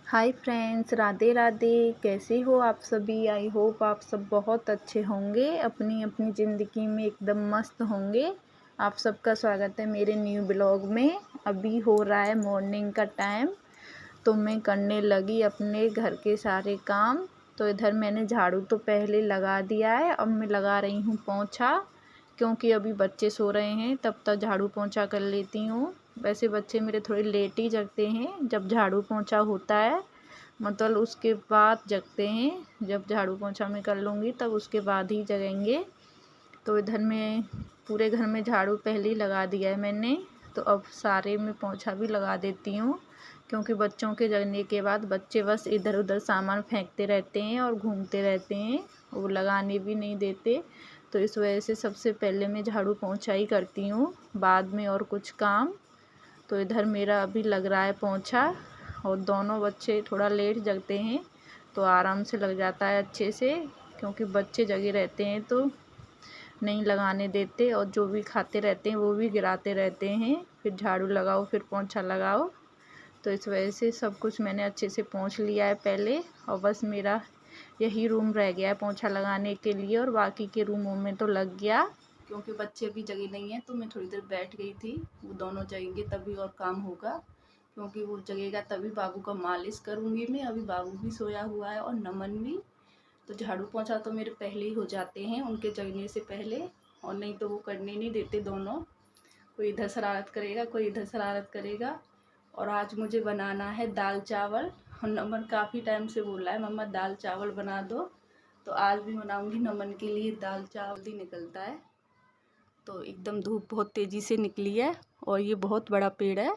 Hi friends, Radhe Radhe. कैसे हो आप सभी? आई होप आप सब बहुत अच्छे होंगे, अपनी अपनी ज़िंदगी में एकदम मस्त होंगे। आप सबका स्वागत है मेरे न्यू ब्लॉग में। अभी हो रहा है मॉर्निंग का टाइम, तो मैं करने लगी अपने घर के सारे काम। तो इधर मैंने झाड़ू तो पहले लगा दिया है, अब मैं लगा रही हूँ पोंछा, क्योंकि अभी बच्चे सो रहे हैं, तब तक झाड़ू पोंछा कर लेती हूँ। वैसे बच्चे मेरे थोड़े लेट ही जगते हैं जब झाड़ू पोंछा होता है, मतलब उसके बाद जगते हैं। जब झाड़ू पोंछा मैं कर लूँगी तब उसके बाद ही जगेंगे। तो इधर मैं पूरे घर में झाड़ू पहले ही लगा दिया है मैंने, तो अब सारे में पोंछा भी लगा देती हूँ, क्योंकि बच्चों के जगने के बाद बच्चे बस इधर उधर सामान फेंकते रहते हैं और घूमते रहते हैं, वो लगाने भी नहीं देते। तो इस वजह से सबसे पहले मैं झाड़ू पोंछा ही करती हूँ, बाद में और कुछ काम। तो इधर मेरा अभी लग रहा है पोंछा, और दोनों बच्चे थोड़ा लेट जगते हैं तो आराम से लग जाता है अच्छे से, क्योंकि बच्चे जगे रहते हैं तो नहीं लगाने देते, और जो भी खाते रहते हैं वो भी गिराते रहते हैं, फिर झाड़ू लगाओ फिर पोंछा लगाओ। तो इस वजह से सब कुछ मैंने अच्छे से पोंछ लिया है पहले, और बस मेरा यही रूम रह गया है पोंछा लगाने के लिए, और बाकी के रूमों में तो लग गया। क्योंकि बच्चे भी जगे नहीं हैं तो मैं थोड़ी देर बैठ गई थी, वो दोनों जगेंगे तभी और काम होगा, क्योंकि वो जगेगा तभी बाबू का मालिश करूँगी मैं। अभी बाबू भी सोया हुआ है और नमन भी। तो झाड़ू पोंछा तो मेरे पहले ही हो जाते हैं उनके जगने से पहले, और नहीं तो वो करने नहीं देते दोनों। कोई इधर शरारत करेगा कोई इधर शरारत करेगा। और आज मुझे बनाना है दाल चावल, और नमन काफ़ी टाइम से बोल रहा है मम्मा दाल चावल बना दो, तो आज भी बनाऊंगी नमन के लिए दाल चावल। ही निकलता है तो एकदम धूप बहुत तेज़ी से निकली है, और ये बहुत बड़ा पेड़ है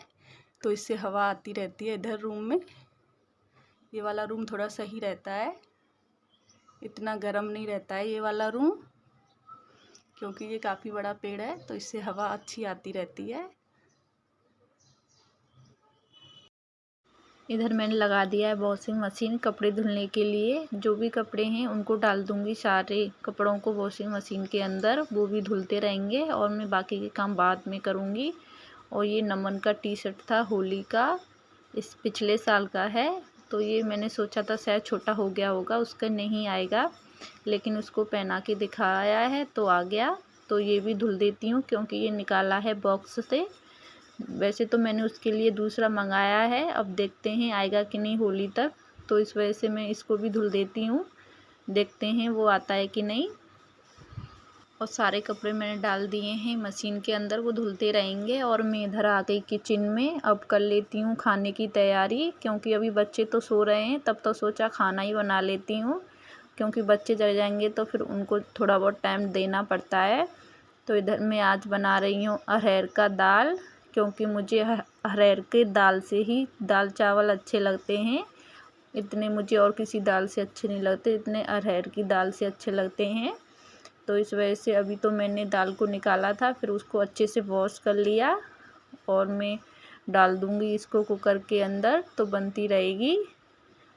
तो इससे हवा आती रहती है इधर रूम में। ये वाला रूम थोड़ा सही रहता है, इतना गर्म नहीं रहता है ये वाला रूम, क्योंकि ये काफ़ी बड़ा पेड़ है तो इससे हवा अच्छी आती रहती है। इधर मैंने लगा दिया है वॉशिंग मशीन कपड़े धुलने के लिए। जो भी कपड़े हैं उनको डाल दूंगी, सारे कपड़ों को वॉशिंग मशीन के अंदर, वो भी धुलते रहेंगे और मैं बाकी के काम बाद में करूंगी। और ये नमन का टी शर्ट था होली का, इस पिछले साल का है, तो ये मैंने सोचा था शायद छोटा हो गया होगा, उसका नहीं आएगा, लेकिन उसको पहना के दिखाया है तो आ गया। तो ये भी धुल देती हूँ, क्योंकि ये निकाला है बॉक्स से। वैसे तो मैंने उसके लिए दूसरा मंगाया है, अब देखते हैं आएगा कि नहीं होली तक, तो इस वजह से मैं इसको भी धुल देती हूँ, देखते हैं वो आता है कि नहीं। और सारे कपड़े मैंने डाल दिए हैं मशीन के अंदर, वो धुलते रहेंगे। और मैं इधर आ गई किचन में, अब कर लेती हूँ खाने की तैयारी, क्योंकि अभी बच्चे तो सो रहे हैं, तब तो सोचा खाना ही बना लेती हूँ, क्योंकि बच्चे जग जाएंगे तो फिर उनको थोड़ा बहुत टाइम देना पड़ता है। तो इधर मैं आज बना रही हूँ अरहर का दाल, क्योंकि मुझे अरहर के दाल से ही दाल चावल अच्छे लगते हैं। इतने मुझे और किसी दाल से अच्छे नहीं लगते, इतने अरहर की दाल से अच्छे लगते हैं। तो इस वजह से अभी तो मैंने दाल को निकाला था, फिर उसको अच्छे से वॉश कर लिया, और मैं डाल दूँगी इसको कुकर के अंदर, तो बनती रहेगी।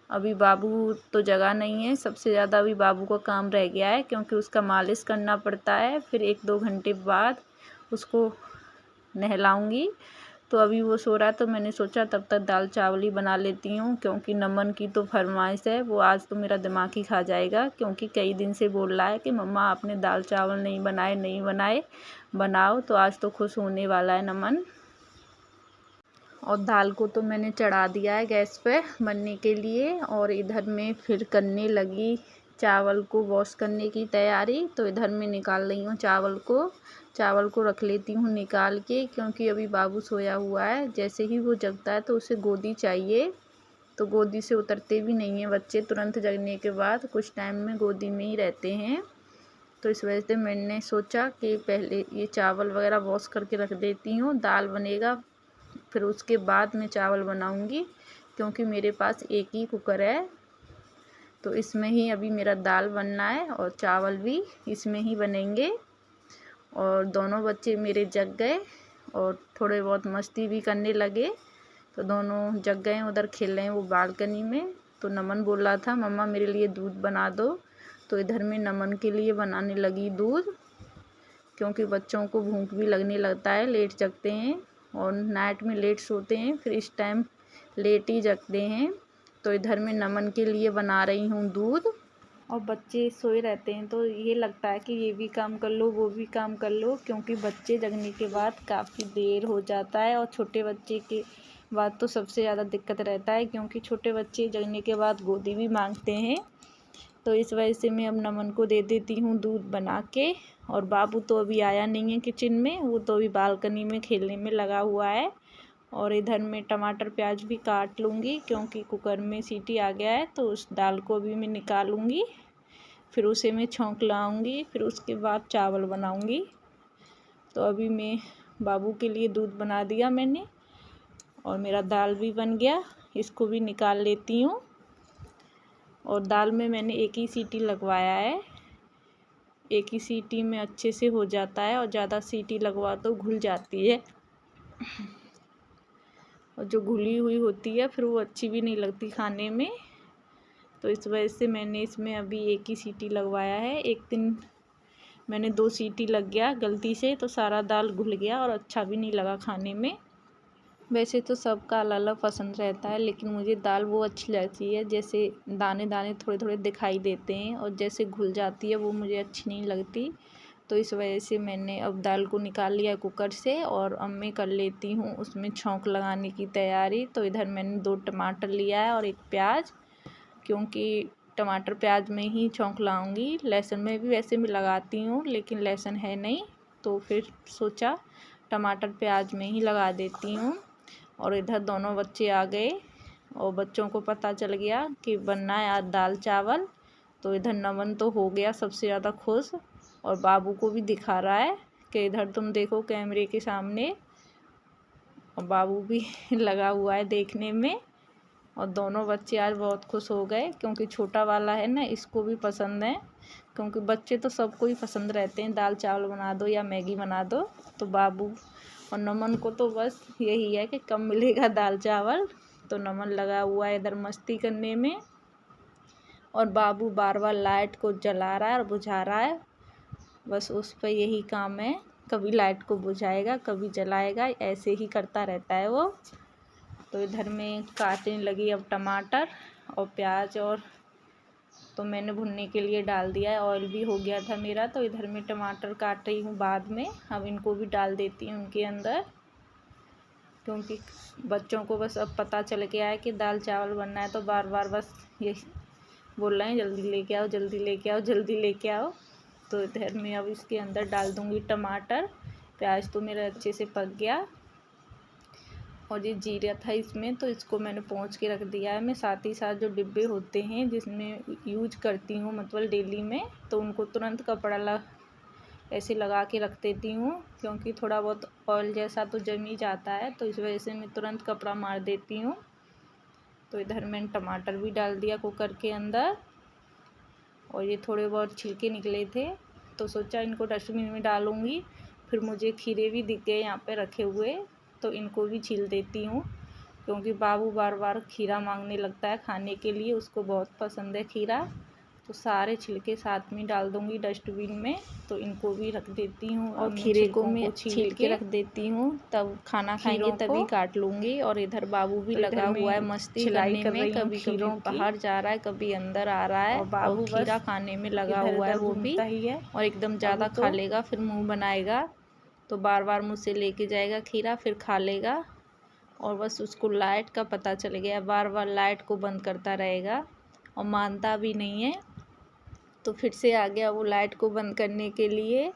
अभी बाबू तो जगह नहीं है, सबसे ज़्यादा अभी बाबू का काम रह गया है, क्योंकि उसका मालिश करना पड़ता है, फिर 1-2 घंटे बाद उसको नहलाऊँगी। तो अभी वो सो रहा है तो मैंने सोचा तब तक दाल चावल ही बना लेती हूँ, क्योंकि नमन की तो फरमाइश है, वो आज तो मेरा दिमाग ही खा जाएगा, क्योंकि कई दिन से बोल रहा है कि मम्मा आपने दाल चावल नहीं बनाए नहीं बनाए, बनाओ। तो आज तो खुश होने वाला है नमन। और दाल को तो मैंने चढ़ा दिया है गैस पे बनने के लिए, और इधर मैं फिर करने लगी चावल को वॉश करने की तैयारी। तो इधर मैं निकाल रही हूँ चावल को रख लेती हूँ निकाल के, क्योंकि अभी बाबू सोया हुआ है, जैसे ही वो जगता है तो उसे गोदी चाहिए, तो गोदी से उतरते भी नहीं हैं बच्चे, तुरंत जगने के बाद कुछ टाइम में गोदी में ही रहते हैं। तो इस वजह से मैंने सोचा कि पहले ये चावल वगैरह वॉश करके रख देती हूँ, दाल बनेगा फिर उसके बाद मैं चावल बनाऊंगी, क्योंकि मेरे पास एक ही कुकर है, तो इसमें ही अभी मेरा दाल बनना है और चावल भी इसमें ही बनेंगे। और दोनों बच्चे मेरे जग गए और थोड़े बहुत मस्ती भी करने लगे, तो दोनों जग गए, उधर खेल रहे हैं वो बालकनी में। तो नमन बोल रहा था मम्मा मेरे लिए दूध बना दो, तो इधर मैं नमन के लिए बनाने लगी दूध, क्योंकि बच्चों को भूख भी लगने लगता है, लेट जगते हैं और नाइट में लेट सोते हैं, फिर इस टाइम लेट ही जगते हैं। तो इधर मैं नमन के लिए बना रही हूँ दूध। और बच्चे सोए रहते हैं तो ये लगता है कि ये भी काम कर लो वो भी काम कर लो, क्योंकि बच्चे जगने के बाद काफ़ी देर हो जाता है। और छोटे बच्चे के बाद तो सबसे ज़्यादा दिक्कत रहता है, क्योंकि छोटे बच्चे जगने के बाद गोदी भी मांगते हैं। तो इस वजह से मैं अब नमन को दे देती हूँ दूध बना के। और बाबू तो अभी आया नहीं है किचन में, वो तो अभी बालकनी में खेलने में लगा हुआ है। और इधर मैं टमाटर प्याज भी काट लूँगी, क्योंकि कुकर में सीटी आ गया है। तो उस दाल को भी मैं निकालूँगी, फिर उसे मैं छौंक लाऊँगी, फिर उसके बाद चावल बनाऊँगी। तो अभी मैं बाबू के लिए दूध बना दिया मैंने, और मेरा दाल भी बन गया, इसको भी निकाल लेती हूँ। और दाल में मैंने एक ही सीटी लगवाया है, एक ही सीटी में अच्छे से हो जाता है, और ज़्यादा सीटी लगवा तो घुल जाती है, और जो घुली हुई होती है फिर वो अच्छी भी नहीं लगती खाने में। तो इस वजह से मैंने इसमें अभी एक ही सीटी लगवाया है। एक दिन मैंने 2 सीटी लग गया गलती से, तो सारा दाल घुल गया और अच्छा भी नहीं लगा खाने में। वैसे तो सबका अलग अलग पसंद रहता है, लेकिन मुझे दाल वो अच्छी लगती है जैसे दाने दाने थोड़े थोड़े दिखाई देते हैं, और जैसे घुल जाती है वो मुझे अच्छी नहीं लगती। तो इस वजह से मैंने अब दाल को निकाल लिया कुकर से, और अब मैं कर लेती हूँ उसमें छौंक लगाने की तैयारी। तो इधर मैंने 2 टमाटर लिया है और 1 प्याज, क्योंकि टमाटर प्याज में ही छौंक लाऊंगी। लहसुन में भी वैसे मैं लगाती हूँ, लेकिन लहसुन है नहीं, तो फिर सोचा टमाटर प्याज में ही लगा देती हूँ। और इधर दोनों बच्चे आ गए, और बच्चों को पता चल गया कि बनना है आज दाल चावल। तो इधर नमन तो हो गया सबसे ज़्यादा खुश, और बाबू को भी दिखा रहा है कि इधर तुम देखो कैमरे के सामने। और बाबू भी लगा हुआ है देखने में। और दोनों बच्चे आज बहुत खुश हो गए, क्योंकि छोटा वाला है ना, इसको भी पसंद है। क्योंकि बच्चे तो सबको ही पसंद रहते हैं, दाल चावल बना दो या मैगी बना दो। तो बाबू और नमन को तो बस यही है कि कब मिलेगा दाल चावल। तो नमन लगा हुआ है इधर मस्ती करने में, और बाबू बार बार लाइट को जला रहा है और बुझा रहा है। बस उस पर यही काम है, कभी लाइट को बुझाएगा कभी जलाएगा, ऐसे ही करता रहता है वो। तो इधर में काटने लगी अब टमाटर और प्याज, और तो मैंने भुनने के लिए डाल दिया है, ऑयल भी हो गया था मेरा। तो इधर में टमाटर काट रही हूँ बाद में, अब इनको भी डाल देती हूँ उनके अंदर, क्योंकि बच्चों को बस अब पता चल गया है कि दाल चावल बनना है, तो बार बार बस ये बोल रहे हैं जल्दी लेके आओ जल्दी लेके आओ जल्दी लेके आओ। तो इधर में अब इसके अंदर डाल दूँगी टमाटर। प्याज तो मेरा अच्छे से पक गया, और ये जीरा था इसमें, तो इसको मैंने पोंछ के रख दिया है। मैं साथ ही साथ जो डिब्बे होते हैं जिसमें यूज करती हूँ मतलब डेली में, तो उनको तुरंत कपड़ा ऐसे लगा के रख देती हूँ, क्योंकि थोड़ा बहुत ऑयल जैसा तो जम ही जाता है, तो इस वजह से मैं तुरंत कपड़ा मार देती हूँ। तो इधर मैंने टमाटर भी डाल दिया कुकर के अंदर, और ये थोड़े बहुत छिलके निकले थे, तो सोचा इनको डस्टबिन में डालूँगी। फिर मुझे खीरे भी दिख गए यहाँ पे रखे हुए, तो इनको भी छील देती हूँ, क्योंकि बाबू बार बार खीरा मांगने लगता है खाने के लिए, उसको बहुत पसंद है खीरा। तो सारे छिलके साथ में डाल दूँगी डस्टबिन में, तो इनको भी रख देती हूँ। और खीरे को मैं छील के रख देती हूँ, तब खाना खाएंगे तभी काट लूँगी। और इधर बाबू भी लगा हुआ है मस्ती करने में, कभी कभी बाहर जा रहा है कभी अंदर आ रहा है, और खीरा खाने में लगा हुआ है वो भी, और एकदम ज़्यादा खा लेगा फिर मुँह बनाएगा। तो बार बार मुझसे लेके जाएगा खीरा, फिर खा लेगा। और बस उसको लाइट का पता चल गया, बार बार लाइट को बंद करता रहेगा और मानता भी नहीं है। तो फिर से आ गया वो लाइट को बंद करने के लिए।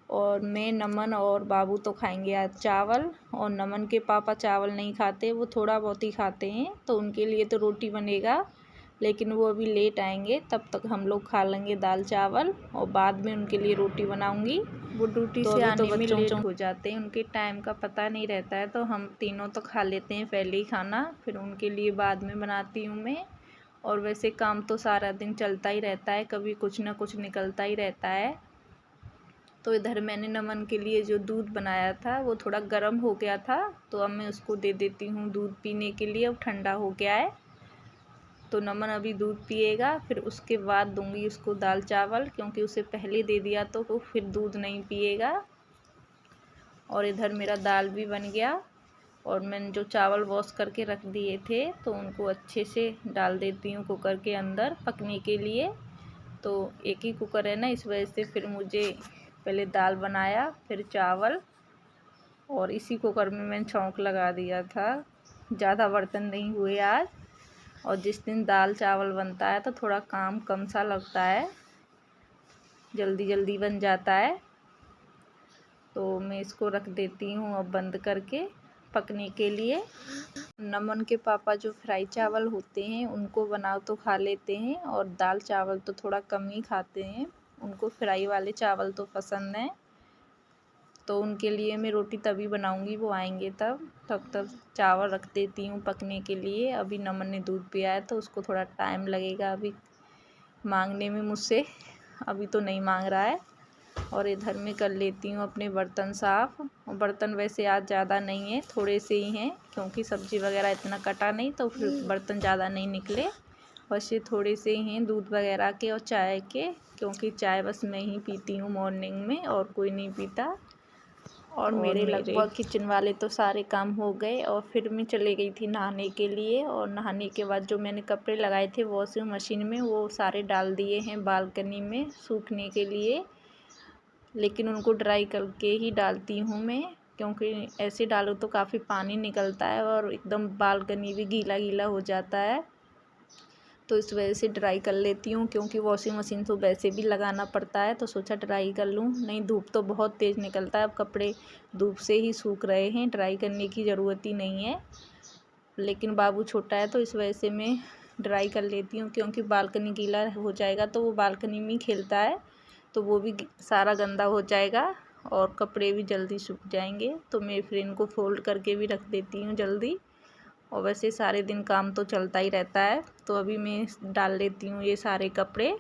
और मैं, नमन और बाबू तो खाएंगे आज चावल, और नमन के पापा चावल नहीं खाते, वो थोड़ा बहुत ही खाते हैं, तो उनके लिए तो रोटी बनेगा, लेकिन वो अभी लेट आएंगे, तब तक हम लोग खा लेंगे दाल चावल, और बाद में उनके लिए रोटी बनाऊंगी। वो ड्यूटी से आने में लेट हो जाते हैं, उनके टाइम का पता नहीं रहता है, तो हम तीनों तो खा लेते हैं पहले ही खाना, फिर उनके लिए बाद में बनाती हूँ मैं। और वैसे काम तो सारा दिन चलता ही रहता है, कभी कुछ ना कुछ निकलता ही रहता है। तो इधर मैंने नमन के लिए जो दूध बनाया था वो थोड़ा गर्म हो गया था, तो अब मैं उसको दे देती हूँ दूध पीने के लिए। अब ठंडा हो गया है, तो नमन अभी दूध पिएगा, फिर उसके बाद दूंगी उसको दाल चावल, क्योंकि उसे पहले दे दिया तो फिर दूध नहीं पिएगा। और इधर मेरा दाल भी बन गया, और मैंने जो चावल वॉश करके रख दिए थे तो उनको अच्छे से डाल देती हूँ कुकर के अंदर पकने के लिए। तो एक ही कुकर है ना, इस वजह से फिर मुझे पहले दाल बनाया फिर चावल, और इसी कुकर में मैंने छौंक लगा दिया था। ज़्यादा बर्तन नहीं हुए आज। और जिस दिन दाल चावल बनता है तो थोड़ा काम कम सा लगता है, जल्दी जल्दी बन जाता है। तो मैं इसको रख देती हूँ अब बंद करके पकने के लिए। नमन के पापा जो फ्राई चावल होते हैं उनको बनाओ तो खा लेते हैं, और दाल चावल तो थोड़ा कम ही खाते हैं। उनको फ्राई वाले चावल तो पसंद हैं। तो उनके लिए मैं रोटी तभी बनाऊंगी वो आएंगे तब चावल रख देती हूँ पकने के लिए। अभी नमन ने दूध पिया है तो उसको थोड़ा टाइम लगेगा अभी मांगने में मुझसे, अभी तो नहीं मांग रहा है। और इधर में कर लेती हूँ अपने बर्तन साफ़। बर्तन वैसे आज ज़्यादा नहीं है, थोड़े से ही हैं, क्योंकि सब्ज़ी वगैरह इतना कटा नहीं तो फिर बर्तन ज़्यादा नहीं निकले। बस ये थोड़े से ही हैं दूध वगैरह के और चाय के, क्योंकि चाय बस मैं ही पीती हूँ मॉर्निंग में और कोई नहीं पीता। और मेरे लगभग किचन वाले तो सारे काम हो गए, और फिर मैं चले गई थी नहाने के लिए। और नहाने के बाद जो मैंने कपड़े लगाए थे वॉशिंग मशीन में वो सारे डाल दिए हैं बालकनी में सूखने के लिए। लेकिन उनको ड्राई करके ही डालती हूँ मैं, क्योंकि ऐसे डालो तो काफ़ी पानी निकलता है और एकदम बालकनी भी गीला गीला हो जाता है। तो इस वजह से ड्राई कर लेती हूँ, क्योंकि वॉशिंग मशीन तो वैसे भी लगाना पड़ता है, तो सोचा ड्राई कर लूँ। नहीं, धूप तो बहुत तेज़ निकलता है, अब कपड़े धूप से ही सूख रहे हैं, ड्राई करने की ज़रूरत ही नहीं है। लेकिन बाबू छोटा है तो इस वजह से मैं ड्राई कर लेती हूँ, क्योंकि बालकनी गीला हो जाएगा तो वो बालकनी में ही खेलता है तो वो भी सारा गंदा हो जाएगा और कपड़े भी जल्दी सूख जाएंगे। तो मैं फिर इनको फोल्ड करके भी रख देती हूँ जल्दी। और वैसे सारे दिन काम तो चलता ही रहता है। तो अभी मैं डाल लेती हूँ ये सारे कपड़े।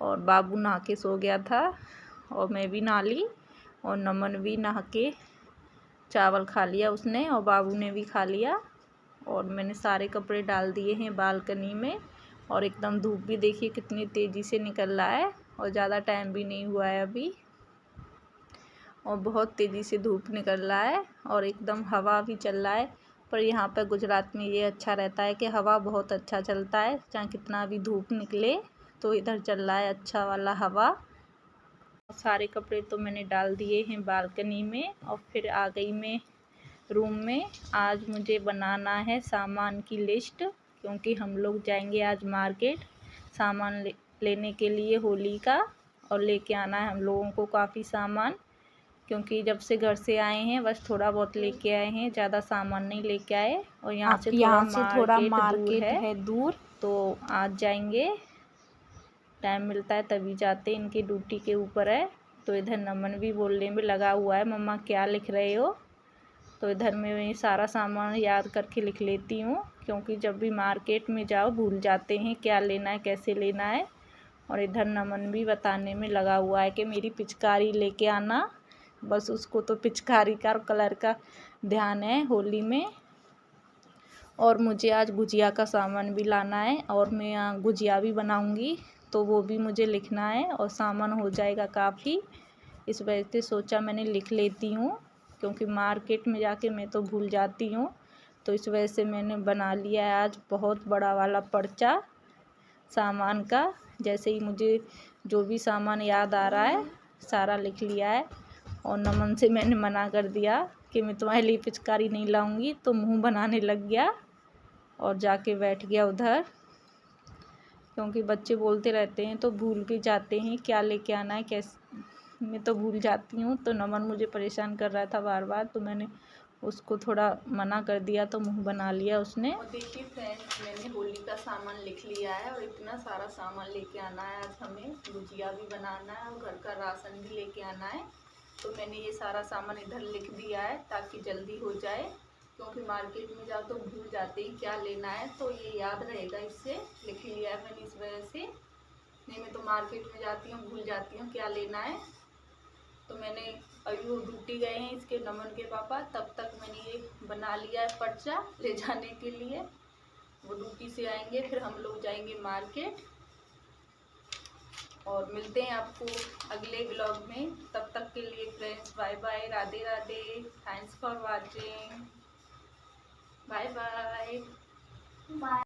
और बाबू नहा के सो गया था और मैं भी नहा ली, और नमन भी नहा के चावल खा लिया उसने और बाबू ने भी खा लिया। और मैंने सारे कपड़े डाल दिए हैं बालकनी में। और एकदम धूप भी देखिए कितनी तेज़ी से निकल रहा है, और ज़्यादा टाइम भी नहीं हुआ है अभी, और बहुत तेज़ी से धूप निकल रहा है और एकदम हवा भी चल रहा है। पर यहाँ पर गुजरात में ये अच्छा रहता है कि हवा बहुत अच्छा चलता है, चाहे कितना भी धूप निकले तो इधर चल रहा है अच्छा वाला हवा। सारे कपड़े तो मैंने डाल दिए हैं बालकनी में, और फिर आ गई मैं रूम में। आज मुझे बनाना है सामान की लिस्ट, क्योंकि हम लोग जाएंगे आज मार्केट सामान लेने के लिए होली का, और लेके आना है हम लोगों को काफ़ी सामान, क्योंकि जब से घर से आए हैं बस थोड़ा बहुत लेके आए हैं, ज़्यादा सामान नहीं लेके आए। और यहाँ से थोड़ा मार्केट है दूर, तो आज जाएंगे, टाइम मिलता है तभी जाते, इनकी ड्यूटी के ऊपर है। तो इधर नमन भी बोलने में लगा हुआ है, मम्मा क्या लिख रहे हो। तो इधर मैं सारा सामान याद करके लिख लेती हूँ, क्योंकि जब भी मार्केट में जाओ भूल जाते हैं क्या लेना है कैसे लेना है। और इधर नमन भी बताने में लगा हुआ है कि मेरी पिचकारी लेके आना, बस उसको तो पिचकारी का कलर का ध्यान है होली में। और मुझे आज गुजिया का सामान भी लाना है, और मैं गुजिया भी बनाऊंगी तो वो भी मुझे लिखना है, और सामान हो जाएगा काफ़ी। इस वजह से सोचा मैंने लिख लेती हूँ, क्योंकि मार्केट में जाके मैं तो भूल जाती हूँ। तो इस वजह से मैंने बना लिया है आज बहुत बड़ा वाला पर्चा सामान का। जैसे ही मुझे जो भी सामान याद आ रहा है सारा लिख लिया है। और नमन से मैंने मना कर दिया कि मैं तुम्हारे लिए पिचकारी नहीं लाऊंगी, तो मुंह बनाने लग गया और जाके बैठ गया उधर, क्योंकि बच्चे बोलते रहते हैं तो भूल भी जाते हैं क्या लेके आना है कैसे, मैं तो भूल जाती हूँ। तो नमन मुझे परेशान कर रहा था बार बार, तो मैंने उसको थोड़ा मना कर दिया तो मुंह बना लिया उसने। और देखिए फ्रेंड्स, मैंने होली का सामान लिख लिया है, और इतना सारा सामान लेके आना है आज हमें, गुजिया भी बनाना है और घर का राशन भी लेके आना है। तो मैंने ये सारा सामान इधर लिख दिया है ताकि जल्दी हो जाए, क्योंकि मार्केट में जाओ तो भूल जाते हैं क्या लेना है, तो ये याद रहेगा, इससे लिख लिया है मैंने इस वजह से। नहीं, मैं तो मार्केट में जाती हूँ भूल जाती हूँ क्या लेना है। तो मैंने अभी वो ड्यूटी गए हैं इसके नमन के पापा, तब तक मैंने ये बना लिया है पर्चा ले जाने के लिए। वो ड्यूटी से आएंगे फिर हम लोग जाएंगे मार्केट, और मिलते हैं आपको अगले ब्लॉग में। तब तक के लिए friends bye bye, Radhe Radhe, thanks for watching. Bye bye. Bye.